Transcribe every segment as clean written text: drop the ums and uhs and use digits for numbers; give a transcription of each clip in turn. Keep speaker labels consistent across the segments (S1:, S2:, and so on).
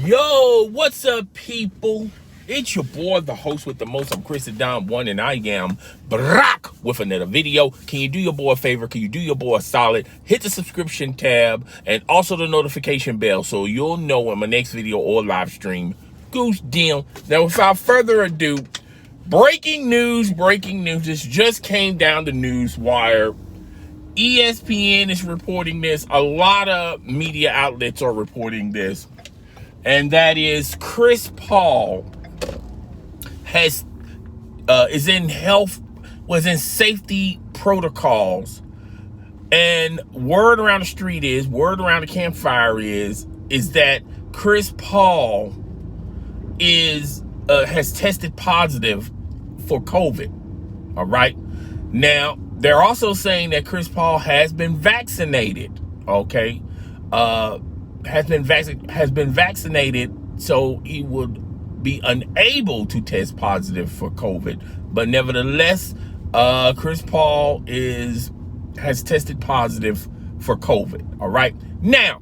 S1: Yo, what's up, people? It's your boy, the host with the most. I'm Chris Don One, and I am Brock with another video. Can you do your boy a favor? Can you do your boy a solid? Hit the subscription tab and also the notification bell so you'll know when my next video or live stream goes down. Now, without further ado, breaking news. This just came down the news wire. ESPN is reporting this. A lot of media outlets are reporting this. And that is Chris Paul was in safety protocols, and word around the campfire is that Chris Paul has tested positive for COVID. All right. Now they're also saying that Chris Paul has been vaccinated. Okay. Has been vaccinated, so he would be unable to test positive for COVID. But nevertheless, Chris Paul has tested positive for COVID. All right. Now,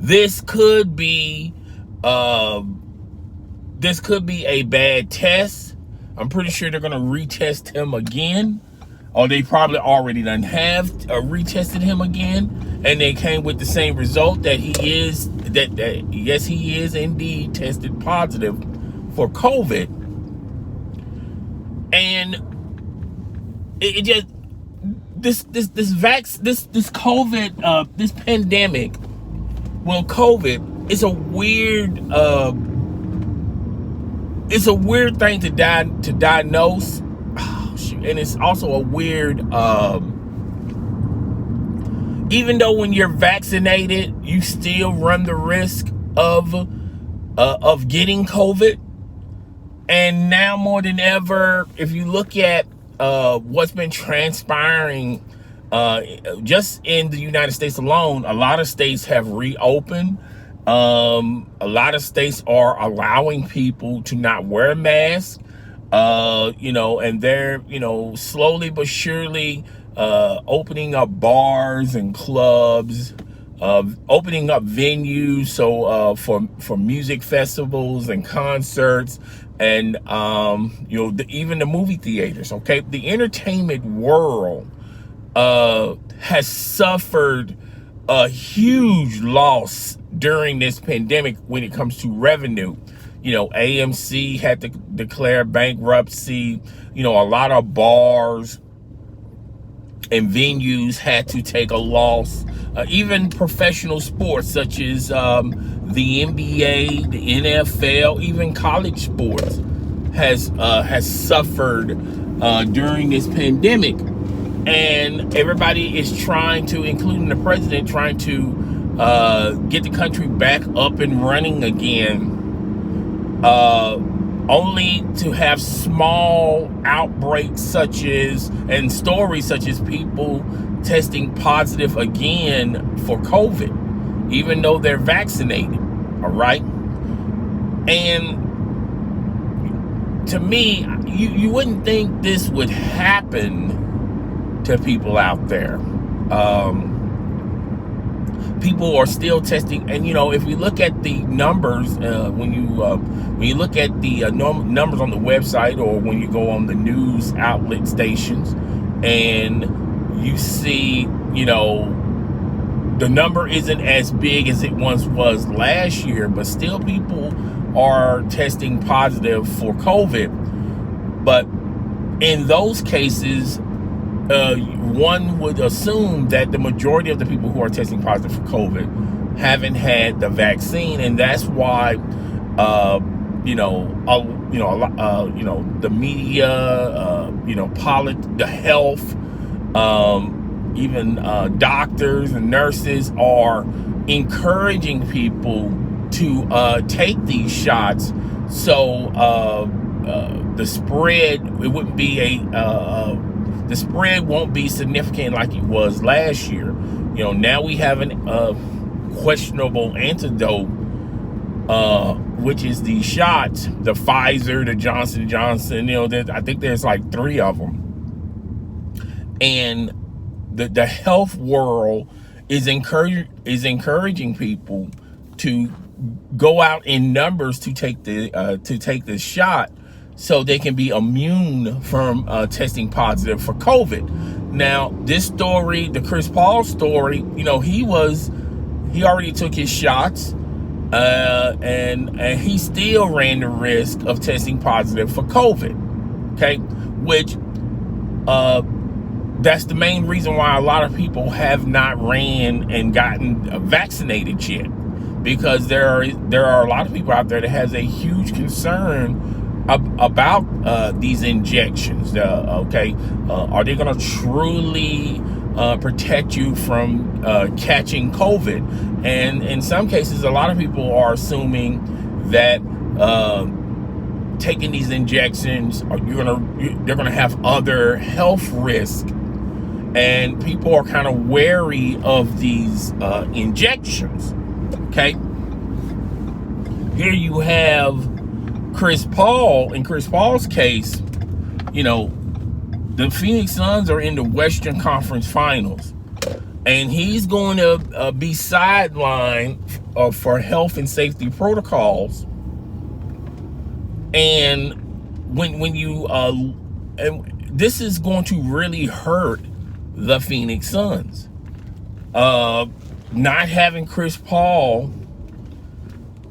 S1: this could be a bad test. I'm pretty sure they're gonna retest him again. Or they probably already done have retested him again, and they came with the same result that yes, he is indeed tested positive for COVID. And it just this COVID this pandemic, COVID is a weird thing to diagnose. And it's also a weird, even though when you're vaccinated, you still run the risk of getting COVID. And now more than ever, if you look at what's been transpiring just in the United States alone, a lot of states have reopened. A lot of states are allowing people to not wear masks. And they're, slowly but surely opening up bars and clubs, opening up venues. So for music festivals and concerts and, even the movie theaters. Okay. The entertainment world has suffered a huge loss during this pandemic when it comes to revenue. AMC had to declare bankruptcy. A lot of bars and venues had to take a loss. Even professional sports such as the NBA, the NFL, even college sports has suffered during this pandemic. And everybody is trying to, including the president, trying to get the country back up and running again. Only to have small outbreaks and stories such as people testing positive again for COVID, even though they're vaccinated. All right. And to me, you wouldn't think this would happen to people out there. People are still testing, and if we look at the numbers, when you look at the numbers on the website, or when you go on the news outlet stations, and you see, the number isn't as big as it once was last year, but still people are testing positive for COVID. But in those cases, one would assume that the majority of the people who are testing positive for COVID haven't had the vaccine, and that's why, the media, the health, even doctors and nurses are encouraging people to take these shots, so the spread won't be significant like it was last year. Now we have a questionable antidote, which is the shots, the Pfizer, the Johnson & Johnson. I think there's like 3 of them. And the health world is encouraging people to go out in numbers to take the shot, so they can be immune from testing positive for COVID. Now, this story, the Chris Paul story, he already took his shots, and he still ran the risk of testing positive for COVID. Okay, which that's the main reason why a lot of people have not ran and gotten vaccinated yet, because there are a lot of people out there that has a huge concern about these injections. Are they going to truly protect you from catching COVID? And in some cases, a lot of people are assuming that taking these injections, they're gonna have other health risks, and people are kind of wary of these injections. Okay, here you have Chris Paul. In Chris Paul's case, the Phoenix Suns are in the Western Conference Finals, and he's going to be sidelined for health and safety protocols. And when you and this is going to really hurt the Phoenix Suns. Not having Chris Paul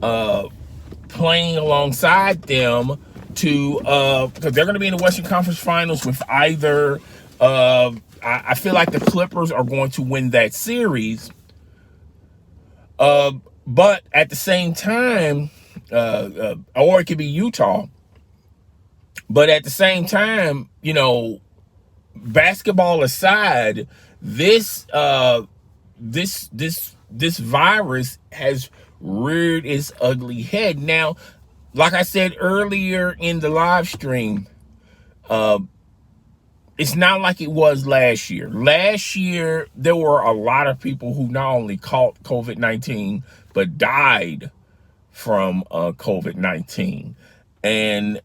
S1: playing alongside them because they're going to be in the Western Conference Finals with either. I feel like the Clippers are going to win that series, but at the same time, or it could be Utah. But at the same time, basketball aside, this virus has reared its ugly head. Now, like I said earlier in the live stream, it's not like it was last year. Last year, there were a lot of people who not only caught COVID-19, but died from COVID-19. And,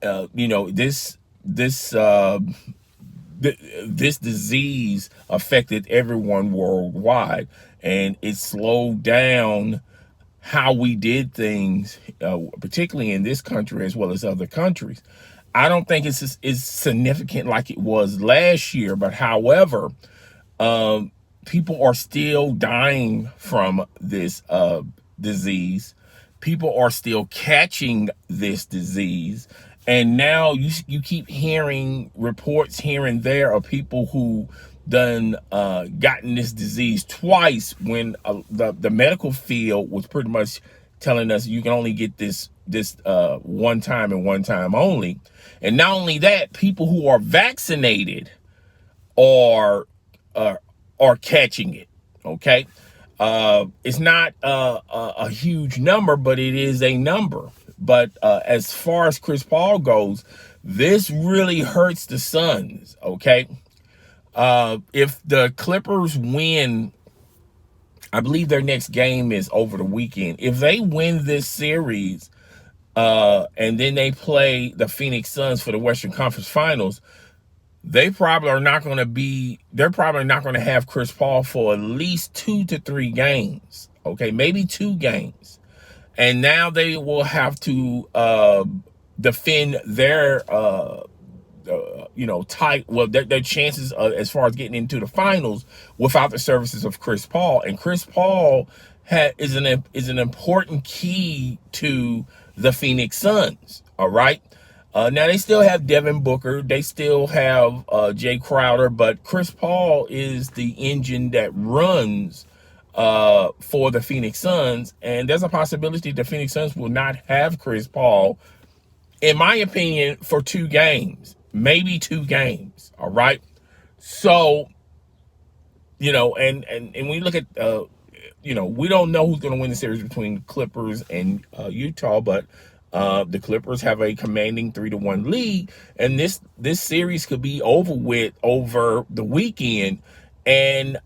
S1: this disease affected everyone worldwide, and it slowed down how we did things, particularly in this country as well as other countries. I don't think it's significant like it was last year, but however, people are still dying from this disease. People are still catching this disease. And now you keep hearing reports here and there of people who done gotten this disease twice, when the medical field was pretty much telling us you can only get this one time and one time only. And not only that, people who are vaccinated are catching it. Okay, it's not a huge number, but it is a number. But as far as Chris Paul goes, this really hurts the Suns. Okay, if the Clippers win, I believe their next game is over the weekend. If they win this series, and then they play the Phoenix Suns for the Western Conference Finals, they're probably not going to have Chris Paul for at least 2 to 3 games. Okay, maybe 2 games. And now they will have to defend their their chances as far as getting into the finals without the services of Chris Paul. And Chris Paul is an important key to the Phoenix Suns. All right. Now they still have Devin Booker, they still have Jay Crowder, but Chris Paul is the engine that runs for the Phoenix Suns, and there's a possibility the Phoenix Suns will not have Chris Paul, in my opinion, for 2 games, maybe 2 games. All right. So, and we look at, we don't know who's going to win the series between Clippers and Utah, but the Clippers have a commanding 3-1 lead, and this series could be over with over the weekend. And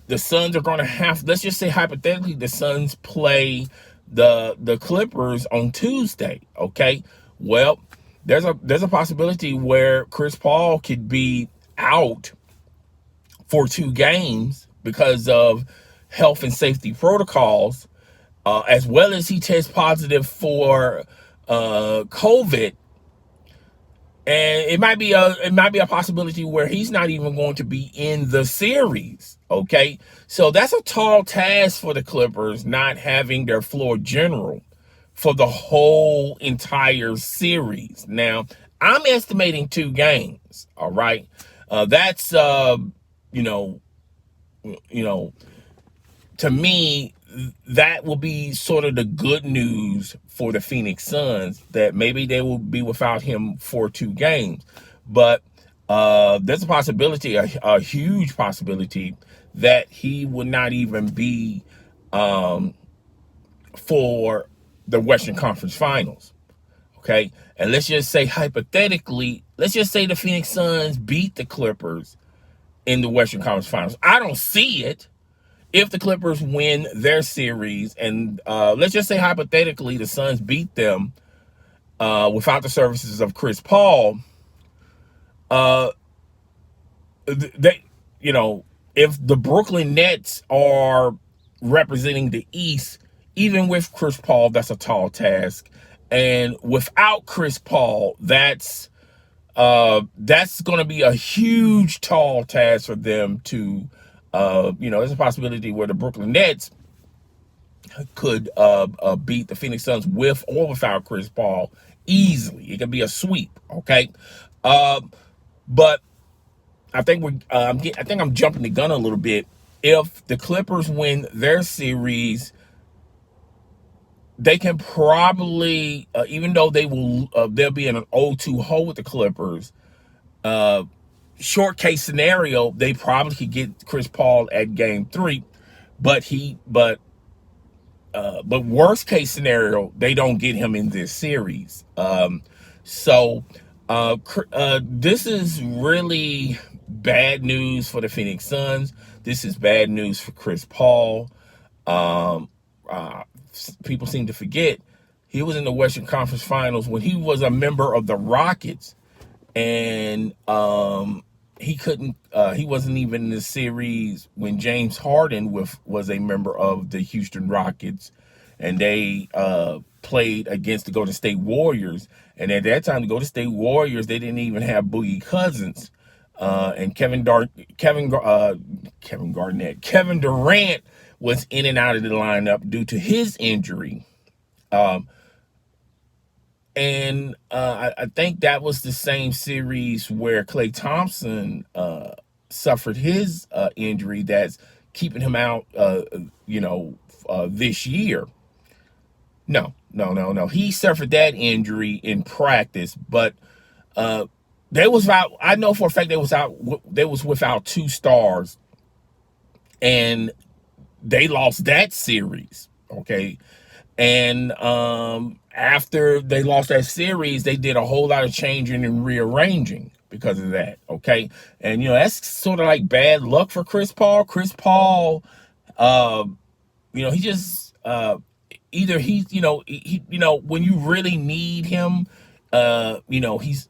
S1: the Suns are going to have, let's just say hypothetically, the Suns play the Clippers on Tuesday. Okay, well, there's a possibility where Chris Paul could be out for 2 games because of health and safety protocols. as well as he tests positive for COVID, and it might be a possibility where he's not even going to be in the series. Okay, so that's a tall task for the Clippers, not having their floor general for the whole entire series. Now, I'm estimating 2 games. All right, that's you know, you know, to me, that will be sort of the good news for the Phoenix Suns, that maybe they will be without him for 2 games. But there's a possibility, a huge possibility, that he would not even be for the Western Conference Finals. Okay. And let's just say, hypothetically, let's just say the Phoenix Suns beat the Clippers in the Western Conference Finals. I don't see it. If the Clippers win their series, and let's just say hypothetically the Suns beat them without the services of Chris Paul, uh, they, if the Brooklyn Nets are representing the East, even with Chris Paul, that's a tall task, and without Chris Paul, that's going to be a huge tall task for them to. There's a possibility where the Brooklyn Nets could beat the Phoenix Suns with or without Chris Paul easily. It could be a sweep. Okay, but I think I think I'm jumping the gun a little bit. If the Clippers win their series, they can probably, even though they'll be in an 0-2 hole with the Clippers. Short case scenario, they probably could get Chris Paul at Game 3, but worst case scenario, they don't get him in this series. So this is really bad news for the Phoenix Suns. This is bad news for Chris Paul. Um, uh, People seem to forget he was in the Western Conference Finals when he was a member of the Rockets, and he wasn't even in the series when James Harden was a member of the Houston Rockets, and they played against the Golden State Warriors. And at that time, the Golden State Warriors, they didn't even have Boogie Cousins, and Kevin Durant was in and out of the lineup due to his injury. And I think that was the same series where Klay Thompson suffered his injury that's keeping him out, this year. No. He suffered that injury in practice, but they was out. I know for a fact they was out. They was without 2 stars, and they lost that series. Okay. And after they lost that series, they did a whole lot of changing and rearranging because of that. Okay. And, that's sort of like bad luck for Chris Paul. Chris Paul, he just, either he's, when you really need him, he's,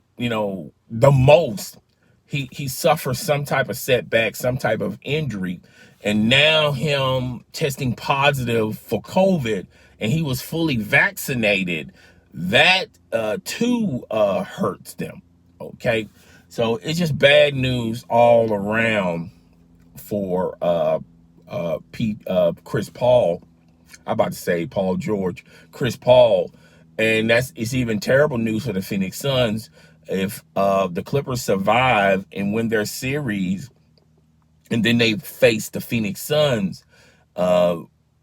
S1: the most, he suffers some type of setback, some type of injury. And now him testing positive for COVID, and he was fully vaccinated, that too hurts them. Okay, so it's just bad news all around for Chris Paul. I'm about to say Paul George, Chris Paul, and it's even terrible news for the Phoenix Suns if the Clippers survive and win their series, and then they face the Phoenix Suns.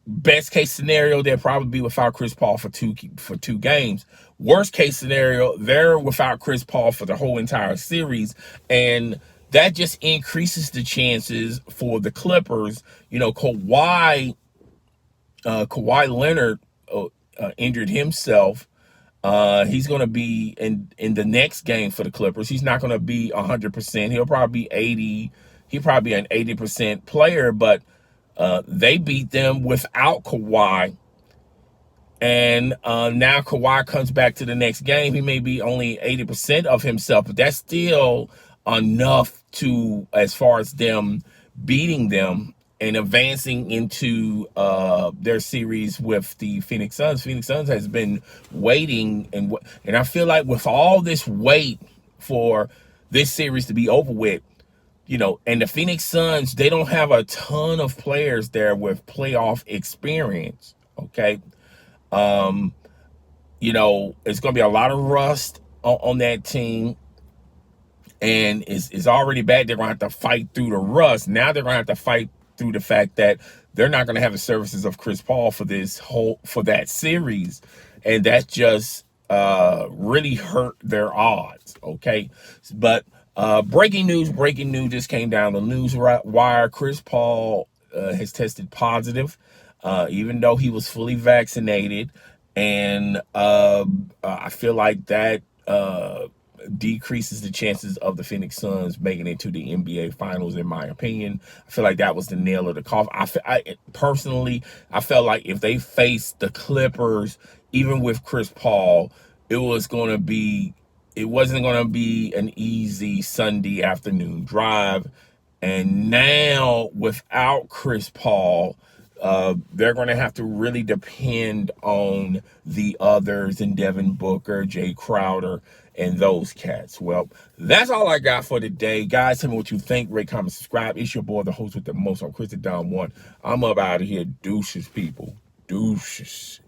S1: Best case scenario, they'll probably be without Chris Paul for two games. Worst case scenario, they're without Chris Paul for the whole entire series, and that just increases the chances for the Clippers. Kawhi Leonard injured himself. He's going to be in the next game for the Clippers. He's not going to be 100%. He'll probably be 80. He'll probably be an 80% player, but they beat them without Kawhi. And now Kawhi comes back to the next game. He may be only 80% of himself, but that's still enough as far as them beating them. and advancing into their series with the Phoenix Suns. Phoenix Suns has been waiting, and I feel like with all this wait for this series to be over with, and the Phoenix Suns, they don't have a ton of players there with playoff experience. Okay. It's going to be a lot of rust on that team, and it's already bad. They're going to have to fight through the rust. Now they're going to have to fight through the fact that they're not going to have the services of Chris Paul for that series, and that just really hurt their odds. Okay, but breaking news just came down the news wire. Chris Paul has tested positive, even though he was fully vaccinated, and I feel like that decreases the chances of the Phoenix Suns making it to the NBA Finals, in my opinion. I feel like that was the nail of the coffin. Personally, I felt like if they faced the Clippers, even with Chris Paul, it wasn't going to be an easy Sunday afternoon drive. And now, without Chris Paul, they're going to have to really depend on the others, and Devin Booker, Jay Crowder, and those cats. Well, that's all I got for today. Guys, tell me what you think. Rate, comment, subscribe. It's your boy, the host with the most. I'm Chris the Don One. I'm up out of here. Deuces, people. Deuces.